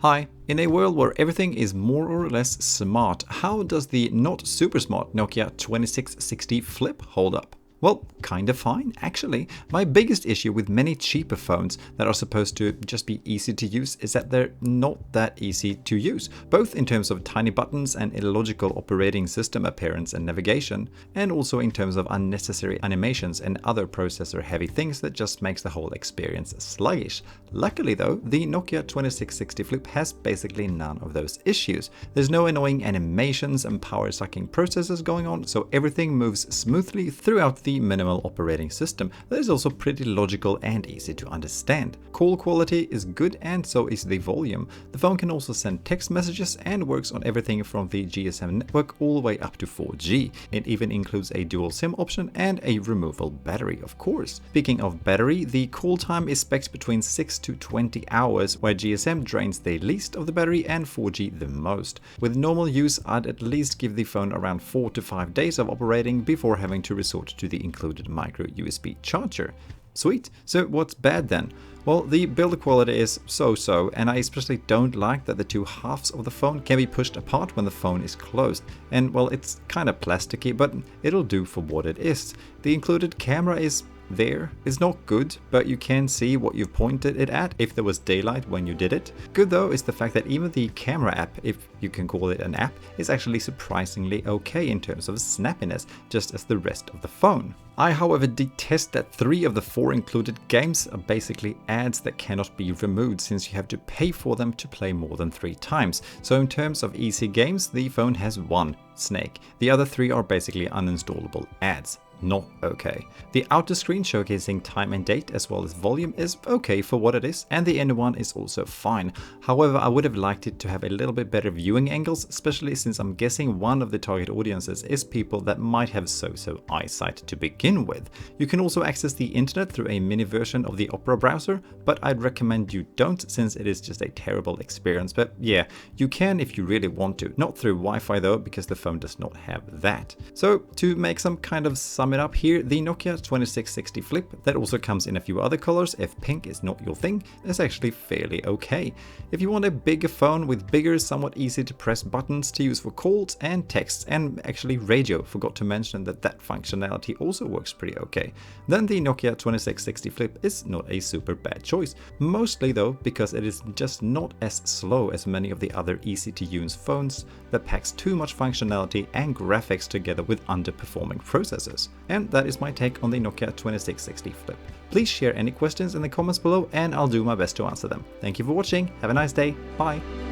Hi, in a world where everything is more or less smart, how does the not super smart Nokia 2660 Flip hold up? Well, kinda fine, actually. My biggest issue with many cheaper phones that are supposed to just be easy to use is that they're not that easy to use, both in terms of tiny buttons and illogical operating system appearance and navigation, and also in terms of unnecessary animations and other processor-heavy things that just makes the whole experience sluggish. Luckily though, the Nokia 2660 Flip has basically none of those issues. There's no annoying animations and power-sucking processes going on, so everything moves smoothly throughout the minimal operating system that is also pretty logical and easy to understand. Call quality is good and so is the volume. The phone can also send text messages and works on everything from the GSM network all the way up to 4G. It even includes a dual SIM option and a removable battery, of course. Speaking of battery, the call time is spec'd between 6 to 20 hours, where GSM drains the least of the battery and 4G the most. With normal use, I'd at least give the phone around 4 to 5 days of operating before having to resort to the included micro USB charger. Sweet. So what's bad then? Well, the build quality is so-so, and I especially don't like that the two halves of the phone can be pushed apart when the phone is closed. And well, it's kind of plasticky, but it'll do for what it is. The included camera is there. It's not good, but you can see what you've pointed it at if there was daylight when you did it. Good though is the fact that even the camera app, if you can call it an app, is actually surprisingly okay in terms of snappiness, just as the rest of the phone. I however detest that 3 of the 4 included games are basically ads that cannot be removed, since you have to pay for them to play more than 3 times. So in terms of easy games, the phone has 1, Snake. The other 3 are basically uninstallable ads. Not okay. The outer screen showcasing time and date as well as volume is okay for what it is, and the inner one is also fine. However, I would have liked it to have a little bit better viewing angles, especially since I'm guessing one of the target audiences is people that might have so-so eyesight to begin with. You can also access the internet through a mini version of the Opera browser, but I'd recommend you don't, since it is just a terrible experience. But yeah, you can if you really want to. Not through Wi-Fi though, because the phone does not have that. So to make some kind of sum it up here, the Nokia 2660 Flip, that also comes in a few other colors if pink is not your thing, is actually fairly okay. If you want a bigger phone with bigger, somewhat easy to press buttons to use for calls and texts, and actually radio, forgot to mention that functionality also works pretty okay, then the Nokia 2660 Flip is not a super bad choice. Mostly though because it is just not as slow as many of the other easy to use phones that packs too much functionality and graphics together with underperforming processors. And that is my take on the Nokia 2660 Flip. Please share any questions in the comments below and I'll do my best to answer them. Thank you for watching, have a nice day, bye!